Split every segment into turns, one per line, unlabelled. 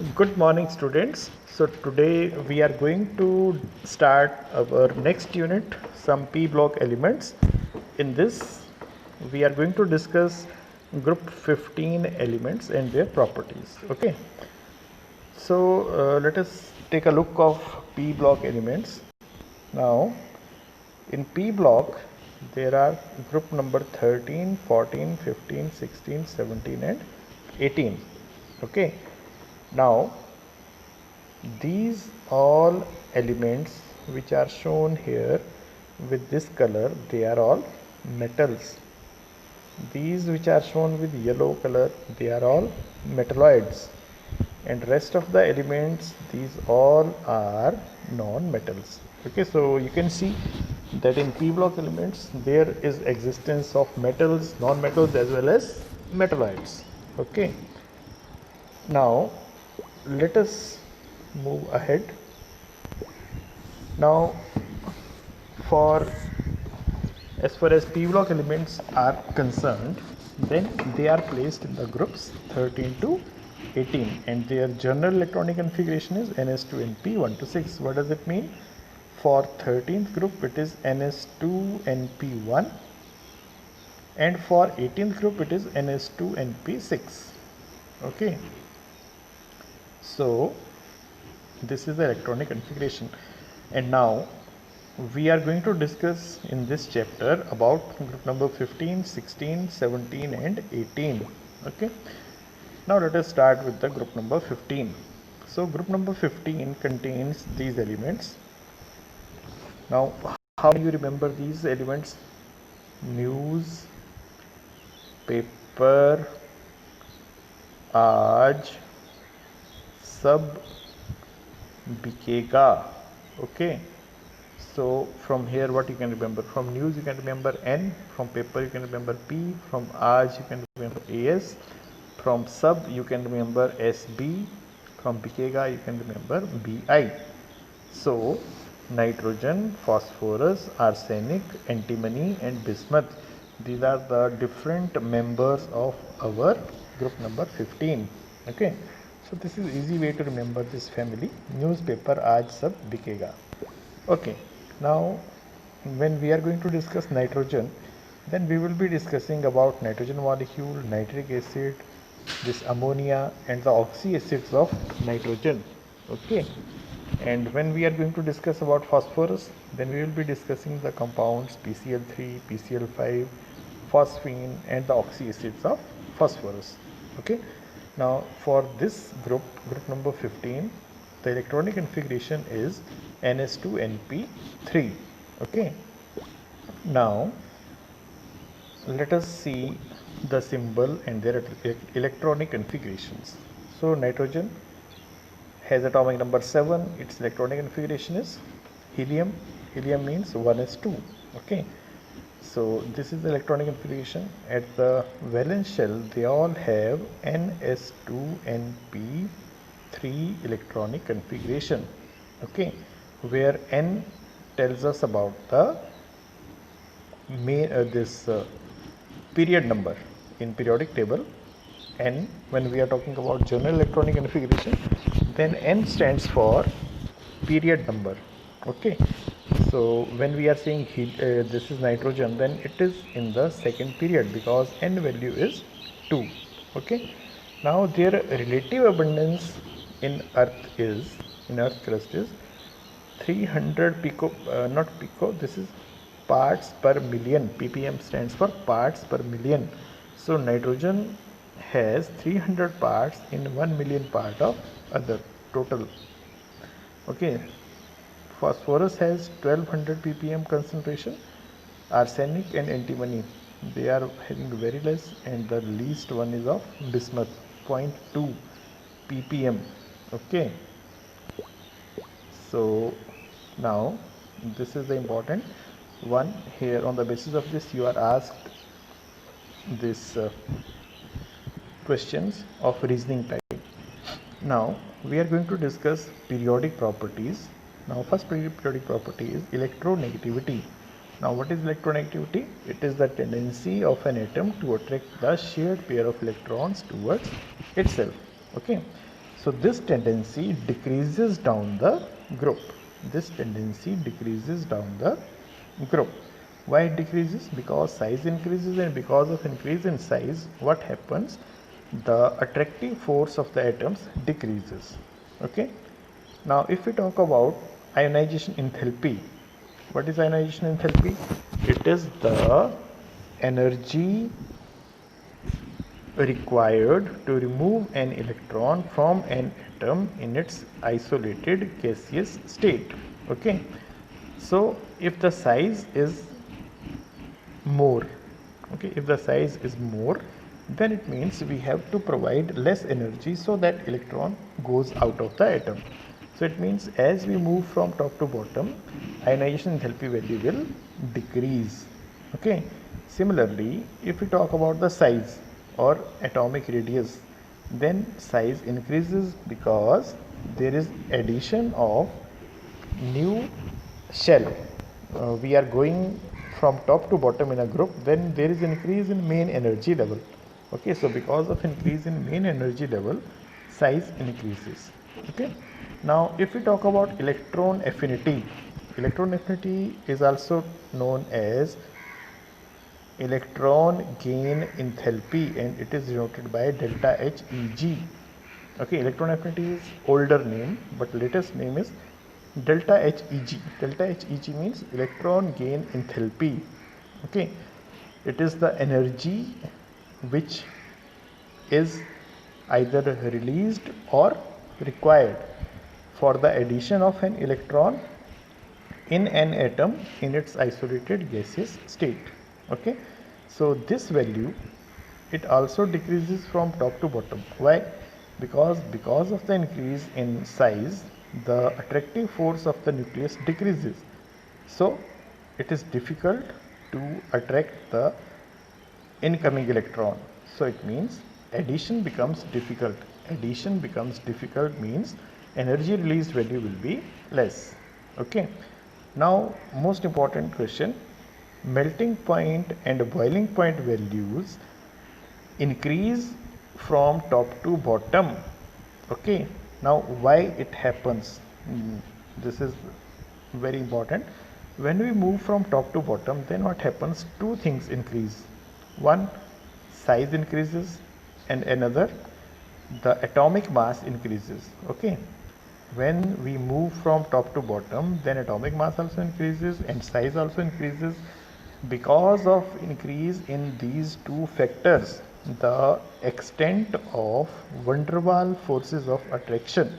Good morning, students. So today we are going to start our next unit, some P block elements. In this, we are going to discuss group 15 elements and their properties. Okay. So let us take a look of P block elements. Now, in P block, there are group number 13, 14, 15, 16, 17 and 18. Okay. Now, these all elements which are shown here with this color, they are all metals. These which are shown with yellow color, they are all metalloids, and rest of the elements, these all are non-metals. Okay, so you can see that in P block elements there is existence of metals, non-metals as well as metalloids. Okay, now let us move ahead. Now, for as far as P block elements are concerned, then they are placed in the groups 13 to 18, and their general electronic configuration is ns2np 1 to 6. What does it mean? For 13th group it is ns2np1, and for 18th group it is ns2np6. Okay, so this is the electronic configuration. And now we are going to discuss in this chapter about group number 15, 16, 17 and 18. Okay, now let us start with the group number 15. So group number 15 contains these elements. Now how do you remember these elements? News, paper, आज, सब, बिकेगा. Okay, so from here what you can remember? From news you can remember N, from paper you can remember P, from आज you can remember AS, from sub you can remember SB, from बिकेगा you can remember BI. So nitrogen, phosphorus, arsenic, antimony and bismuth, these are the different members of our group number 15. Okay, so this is easy way to remember this family: newspaper, aaj, sab, bikega. Okay, now when we are going to discuss nitrogen, then we will be discussing about nitrogen molecule, nitric acid, this ammonia and the oxy acids of nitrogen. Okay, and when we are going to discuss about phosphorus, then we will be discussing the compounds PCl3, PCl5, phosphine and the oxy acids of phosphorus. Okay, now for this group, group number 15, the electronic configuration is ns2np3. Okay, now let us see the symbol and their electronic configurations. So nitrogen has atomic number 7, its electronic configuration is helium. Helium means 1s2. Okay, so this is the electronic configuration. At the valence shell they all have ns2np3 electronic configuration. Okay, where N tells us about the period number in periodic table. N, when we are talking about general electronic configuration, then N stands for period number. Okay, so when we are saying this is nitrogen, then it is in the second period because N value is 2. Okay, now their relative abundance in earth crust is 300 pico, not pico, this is parts per million. ppm stands for parts per million. So nitrogen has 300 parts in 1 million part of other total. Okay, phosphorus has 1200 ppm concentration. Arsenic and antimony, they are having very less, and the least one is of bismuth, 0.2 ppm. Okay, so now this is the important one here. On the basis of this you are asked this questions of reasoning type. Now we are going to discuss periodic properties. Now first periodic property is electronegativity. Now what is electronegativity? It is the tendency of an atom to attract the shared pair of electrons towards itself. Okay, So this tendency decreases down the group. This tendency decreases down the group. Why it decreases? Because size increases, and because of increase in size, what happens? The attractive force of the atoms decreases. Okay. Now if we talk about ionization enthalpy, what is ionization enthalpy? It is the energy required to remove an electron from an atom in its isolated gaseous state. Okay, so if the size is more, okay, if the size is more, then it means we have to provide less energy so that electron goes out of the atom. So it means as we move from top to bottom, ionization enthalpy value will decrease. Okay. Similarly, if we talk about the size or atomic radius, then size increases because there is addition of new shell. We are going from top to bottom in a group, then there is increase in main energy level. Okay, so because of increase in main energy level, size increases. Okay, now if we talk about electron affinity is also known as electron gain enthalpy, and it is denoted by delta Heg. Okay, electron affinity is older name, but latest name is delta Heg. Delta Heg means electron gain enthalpy. Okay, it is the energy which is either released or required for the addition of an electron in an atom in its isolated gaseous state. Okay, so this value, it also decreases from top to bottom. Why? Because of the increase in size, the attractive force of the nucleus decreases, so it is difficult to attract the incoming electron. So it means addition becomes difficult. Addition becomes difficult means energy released value will be less. Okay, now most important question, melting point and boiling point values increase from top to bottom. Okay, now why it happens? This is very important. When we move from top to bottom, then what happens? Two things increase. One, size increases, and another, the atomic mass increases. Okay, when we move from top to bottom, then atomic mass also increases and size also increases. Because of increase in these two factors, the extent of van der Waals forces of attraction,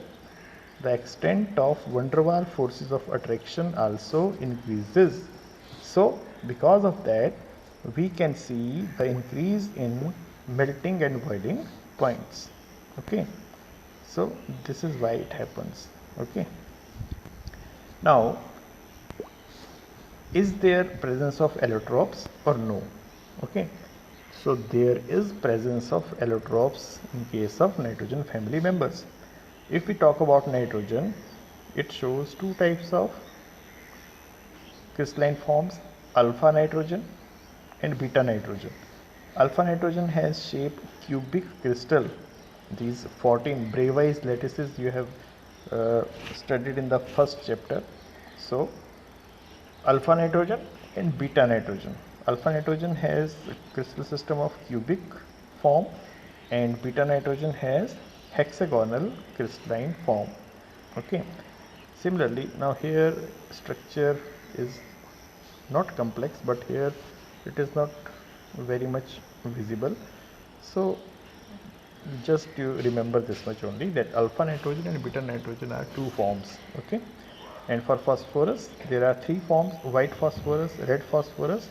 also increases. So because of that, we can see the increase in melting and boiling points. Okay, so this is why it happens. Okay, now is there presence of allotropes or no? Okay, so there is presence of allotropes in case of nitrogen family members. If we talk about nitrogen, it shows two types of crystalline forms, alpha nitrogen and beta nitrogen. Alpha nitrogen has shape cubic crystal. These 14 Bravais lattices you have studied in the first chapter. So alpha nitrogen and beta nitrogen. Alpha nitrogen has a crystal system of cubic form and beta nitrogen has hexagonal crystalline form. Okay, similarly, now here structure is not complex, but here it is not very much visible. So just you remember this much only, that alpha nitrogen and beta nitrogen are two forms. Okay, and for phosphorus there are three forms: white phosphorus, red phosphorus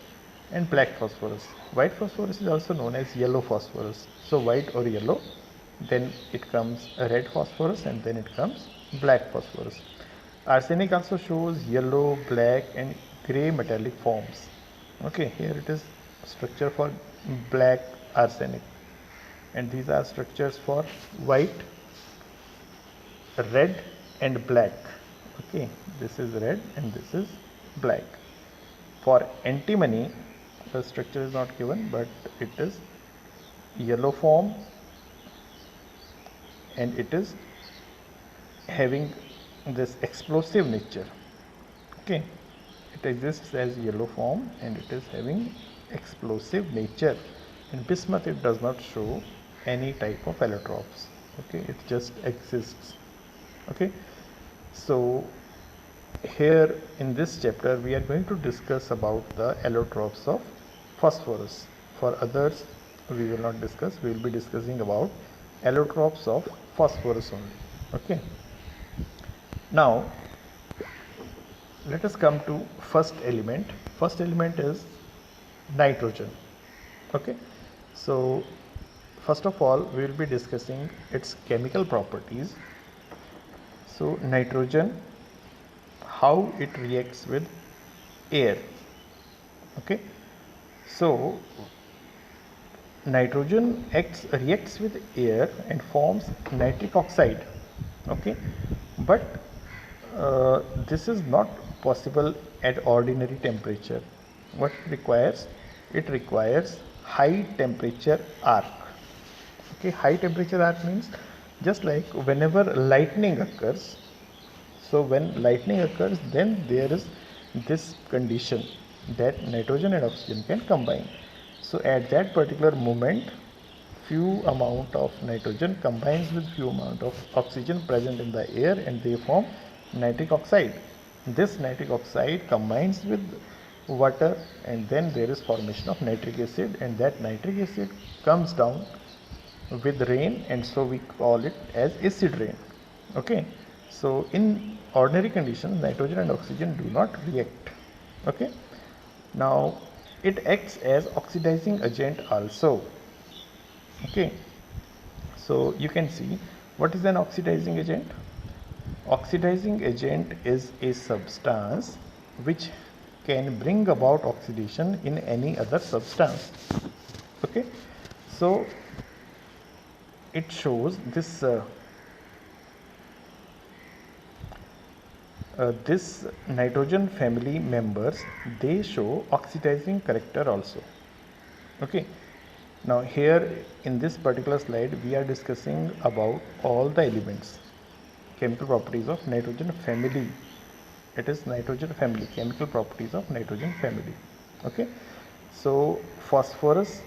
and black phosphorus. White phosphorus is also known as yellow phosphorus. So white or yellow, then it comes a red phosphorus, and then it comes black phosphorus. Arsenic also shows yellow, black and gray metallic forms. Okay, here it is structure for black arsenic, and these are structures for white, red and black. Okay, this is red and this is black. For antimony, the structure is not given, but it is yellow form and it is having this explosive nature. Okay, it exists as yellow form and it is having explosive nature. In bismuth it does not show any type of allotropes. Okay, it just exists. Okay, so here in this chapter we are going to discuss about the allotropes of phosphorus. For others we will not discuss, we will be discussing about allotropes of phosphorus only. Okay, now let us come to first element. First element is nitrogen. Okay, so first of all we will be discussing its chemical properties. So nitrogen, how it reacts with air. Okay, so nitrogen reacts with air and forms nitric oxide. Okay, but this is not possible at ordinary temperature. What it requires? It requires high temperature arc. Okay, high temperature arc means just like whenever lightning occurs. So when lightning occurs, then there is this condition that nitrogen and oxygen can combine. So at that particular moment, few amount of nitrogen combines with few amount of oxygen present in the air and they form nitric oxide. This nitric oxide combines with water and then there is formation of nitric acid, and that nitric acid comes down with rain, and so we call it as acid rain. Okay, so in ordinary conditions nitrogen and oxygen do not react. Okay, now it acts as oxidizing agent also. Okay, so you can see what is an oxidizing agent. Oxidizing agent is a substance which can bring about oxidation in any other substance. Okay, so it shows this this nitrogen family members, they show oxidizing character also. Okay, now here in this particular slide we are discussing about all the elements, chemical properties of nitrogen family. It is nitrogen family, chemical properties of nitrogen family. Okay, so phosphorus,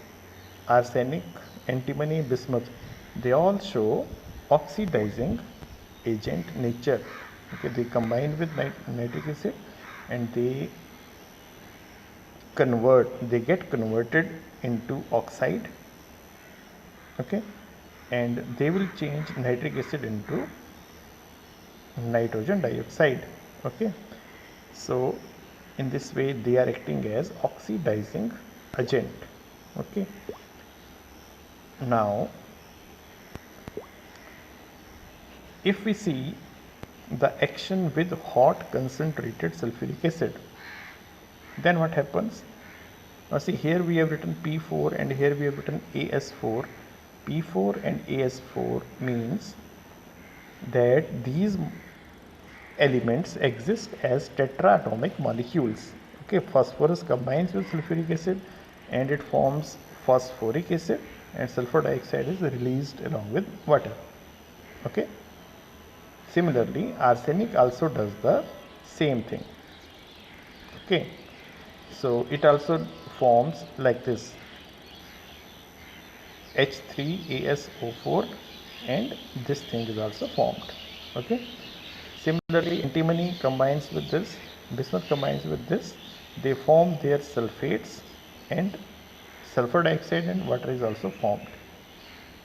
arsenic, antimony, bismuth, they all show oxidizing agent nature. Okay, they combine with nitric acid and they get converted into oxide. Okay, and they will change nitric acid into nitrogen dioxide. Okay, so in this way they are acting as oxidizing agent. Okay, now if we see the action with hot concentrated sulfuric acid, then what happens? Now see, here we have written P4 and here we have written AS4. P4 and AS4 means that these elements exist as tetraatomic molecules. Okay, phosphorus combines with sulfuric acid and it forms phosphoric acid, and sulfur dioxide is released along with water. Okay, similarly arsenic also does the same thing. Okay, so it also forms like this, H3AsO4, and this thing is also formed. Okay, similarly antimony combines with this, bismuth combines with this, they form their sulfates and sulfur dioxide and water is also formed.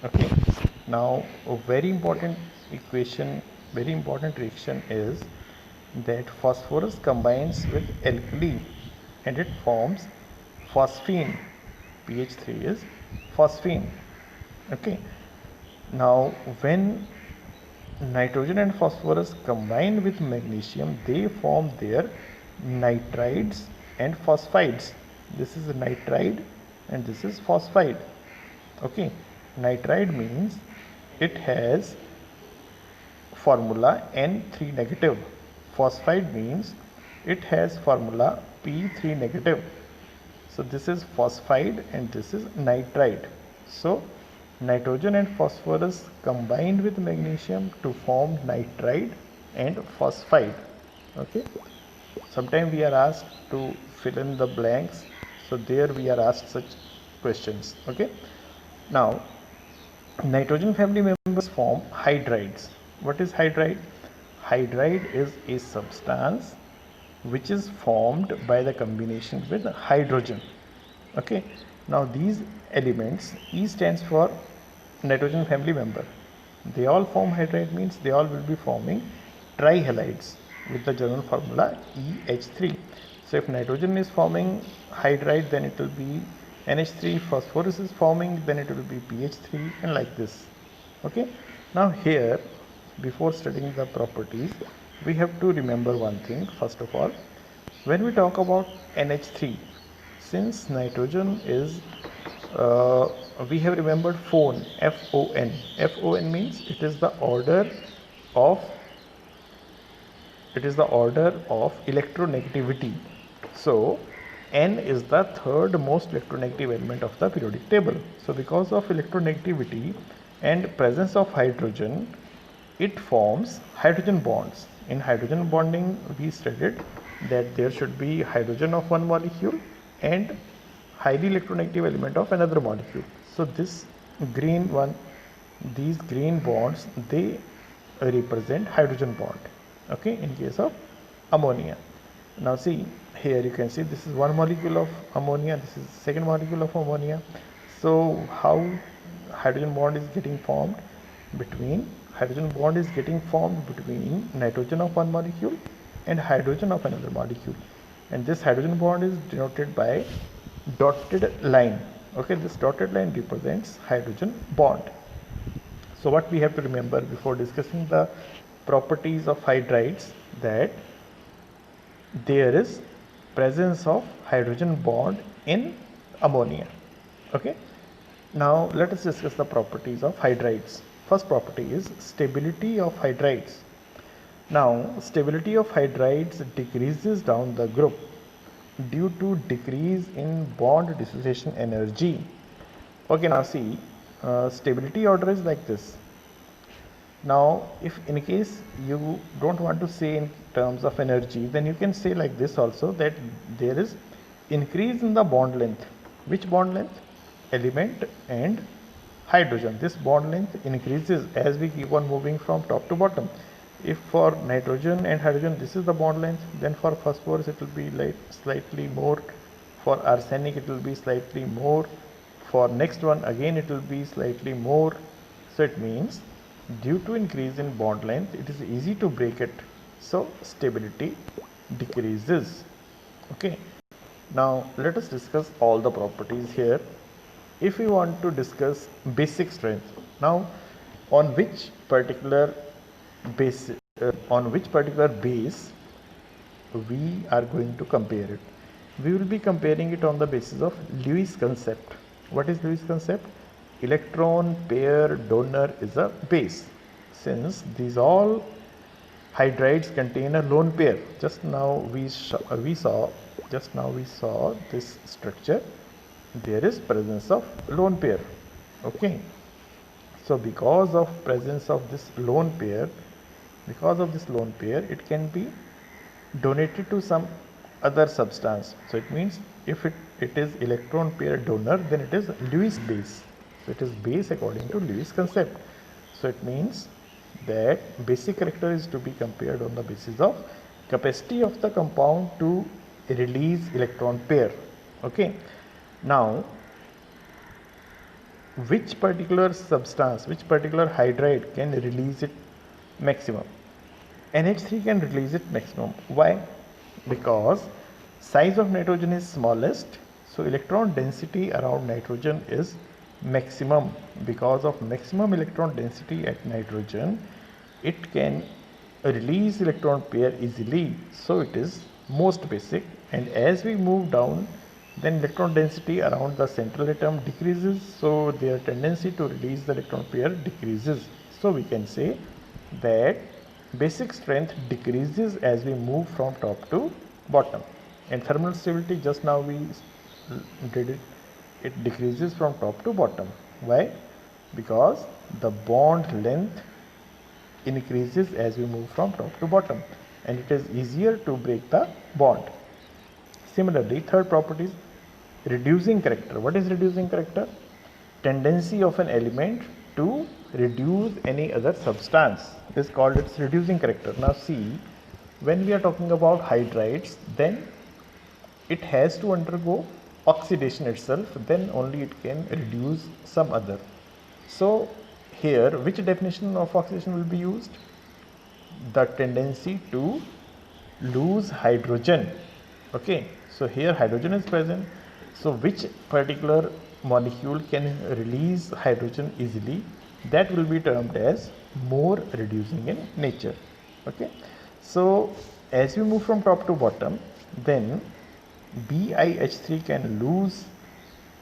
Okay, now a very important equation, very important reaction is that phosphorus combines with alkali and it forms phosphine. pH3 is phosphine. Okay, now when nitrogen and phosphorus combine with magnesium, they form their nitrides and phosphides. This is a nitride and this is phosphide. Okay, nitride means it has formula N3 negative. Phosphide means it has formula P3 negative. So this is phosphide and this is nitride. So Nitrogen and phosphorus combined with magnesium to form nitride and phosphide. Okay, sometimes we are asked to fill in the blanks, so there we are asked such questions. Okay, now nitrogen family members form hydrides. What is hydride? Hydride is a substance which is formed by the combination with hydrogen. Okay, now these elements, E stands for nitrogen family member. They all form hydride, means they all will be forming trihalides with the general formula EH3. So if nitrogen is forming hydride, then it will be NH3. Phosphorus is forming, then it will be BH3, and like this. Okay, now here, before studying the properties, we have to remember one thing. First of all, when we talk about NH3, since nitrogen is we have remembered phone, FON. FON means it is the order of electronegativity. So N is the third most electronegative element of the periodic table. So because of electronegativity and presence of hydrogen, it forms hydrogen bonds. In hydrogen bonding, we studied that there should be hydrogen of one molecule and highly electronegative element of another molecule. So this green one, these green bonds, they represent hydrogen bond. Okay, in case of ammonia. Now see, here you can see this is one molecule of ammonia, this is second molecule of ammonia. So how hydrogen bond is getting formed between nitrogen of one molecule and hydrogen of another molecule, and this hydrogen bond is denoted by dotted line. Okay, this dotted line represents hydrogen bond. So what we have to remember before discussing the properties of hydrides, that there is presence of hydrogen bond in ammonia. Okay, now let us discuss the properties of hydrides. First property is stability of hydrides. Now stability of hydrides decreases down the group due to decrease in bond dissociation energy. Okay, now see, stability order is like this. Now if in case you don't want to say in terms of energy, then you can say like this also, that there is increase in the bond length. Which bond length? Element and hydrogen. This bond length increases as we keep on moving from top to bottom. If for nitrogen and hydrogen this is the bond length, then for phosphorus it will be like slightly more, for arsenic it will be slightly more, for next one again it will be slightly more. So it means due to increase in bond length, it is easy to break it, so stability decreases. Okay, now let us discuss all the properties here. If we want to discuss basic strength, now on which particular base we are going to compare it? We will be comparing it on the basis of Lewis concept. What is Lewis concept? Electron pair donor is a base. Since these all hydrides contain a lone pair, just now we saw this structure, there is presence of lone pair. Okay, so because of presence of this lone pair, it can be donated to some other substance. So it means if it is electron pair donor, then it is Lewis base. So it is base according to Lewis concept. So it means that basic character is to be compared on the basis of capacity of the compound to release electron pair. Okay, now which particular substance, which particular hydride can release it maximum? NH3 can release it maximum. Why? Because size of nitrogen is smallest, so electron density around nitrogen is maximum. Because of maximum electron density at nitrogen, it can release electron pair easily, so it is most basic. And as we move down, then electron density around the central atom decreases, so their tendency to release the electron pair decreases. So we can say that basic strength decreases as we move from top to bottom. And thermal stability, just now we did it, it decreases from top to bottom. Why? because the bond length increases as we move from top to bottom, and it is easier to break the bond. Similarly, third property is reducing character. What is reducing character? Tendency of an element to reduce any other substance is called its reducing character. Now see, when we are talking about hydrides, then it has to undergo oxidation itself, then only it can reduce some other. So here, which definition of oxidation will be used? The tendency to lose hydrogen. Okay, so here hydrogen is present, so which particular molecule can release hydrogen easily, that will be termed as more reducing in nature. Okay, so as we move from top to bottom, then BiH3 can lose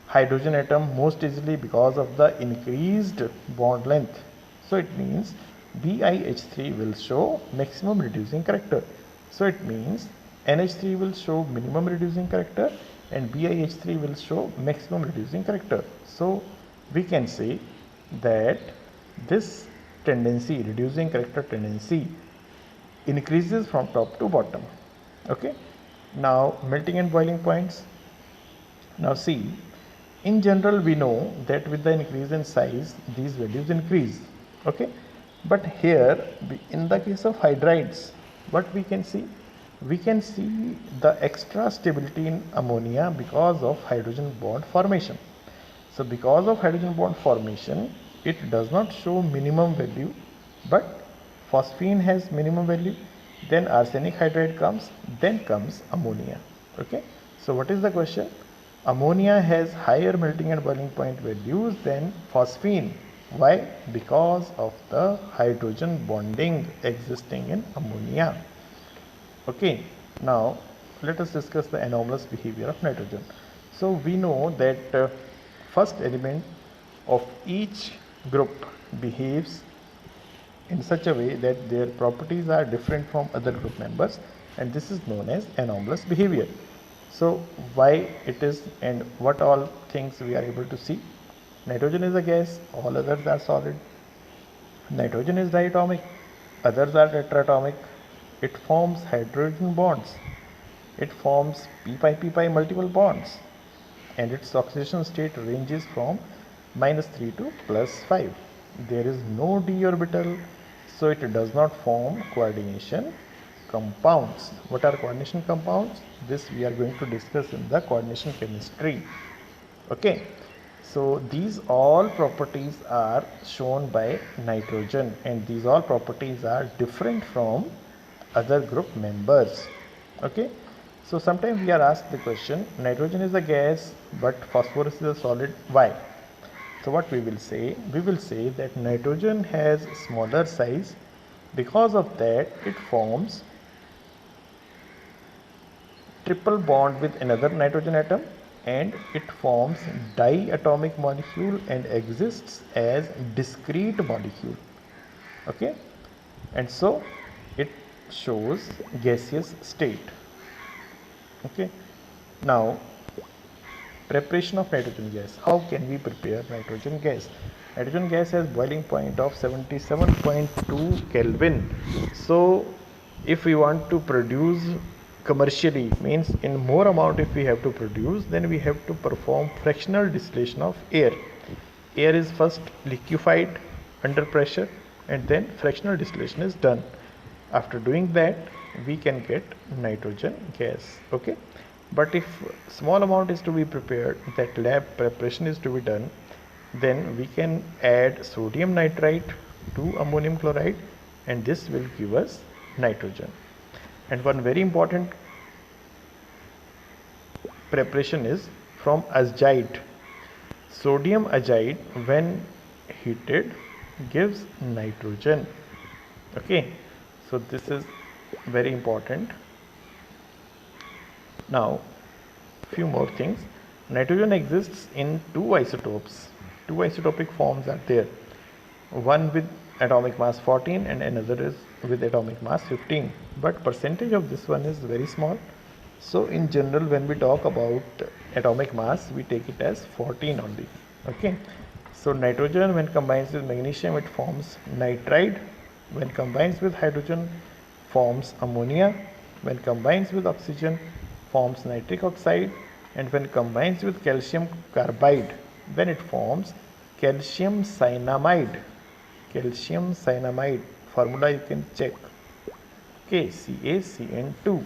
hydrogen atom most easily because of the increased bond length. So it means BiH3 will show maximum reducing character. So it means NH3 will show minimum reducing character and BiH3 will show maximum reducing character. So we can say that this tendency, reducing character tendency, increases from top to bottom. Okay. Now melting and boiling points. Now see, in general we know that with the increase in size these values increase. Okay, but here in the case of hydrides, what we can see? We can see the extra stability in ammonia because of hydrogen bond formation. So because of hydrogen bond formation, it does not show minimum value, but phosphine has minimum value, then arsenic hydride comes, then comes ammonia. Okay, so what is the question? Ammonia has higher melting and boiling point values than phosphine. Why? Because of the hydrogen bonding existing in ammonia. Okay, now let us discuss the anomalous behavior of nitrogen. So we know that first element of each group behaves in such a way that their properties are different from other group members, and this is known as anomalous behavior. So why it is and what all things we are able to see? Nitrogen is a gas, all others are solid. Nitrogen is diatomic, others are tetratomic. It forms hydrogen bonds. It forms p-pi multiple bonds, and its oxidation state ranges from -3 to +5. There is no d orbital, so it does not form coordination compounds. What are coordination compounds? This we are going to discuss in the coordination chemistry. Okay, so these all properties are shown by nitrogen, and these all properties are different from other group members. Okay, so sometimes we are asked the question, nitrogen is a gas but phosphorus is a solid, why? So what we will say? We will say that nitrogen has smaller size, because of that it forms triple bond with another nitrogen atom, and it forms diatomic molecule and exists as discrete molecule. Okay, and so it shows gaseous state. Okay, now preparation of nitrogen gas. How can we prepare nitrogen gas? Nitrogen gas has boiling point of 77.2 Kelvin. So if we want to produce commercially, means in more amount if we have to produce, then we have to perform fractional distillation of air. Air is first liquefied under pressure and then fractional distillation is done. After doing that, we can get nitrogen gas. Okay, but if small amount is to be prepared, that lab preparation is to be done, then we can add sodium nitrite to ammonium chloride, and this will give us nitrogen. And one very important preparation is from azide. Sodium azide when heated gives nitrogen. Okay, so this is very important. Now few more things. Nitrogen exists in two isotopes. Two isotopic forms are there, one with atomic mass 14 and another is with atomic mass 15, but percentage of this one is very small. So in general when we talk about atomic mass, we take it as 14 only. Okay, So nitrogen when combines with magnesium it forms nitride. When combines with hydrogen forms ammonia. When combines with oxygen forms nitric oxide. And when combines with calcium carbide then it forms calcium cyanamide. Calcium cyanamide formula you can check. Okay, CaCN2.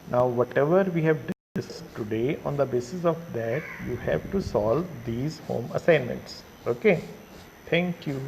Now whatever we have discussed today, on the basis of that you have to solve these home assignments. Okay, thank you.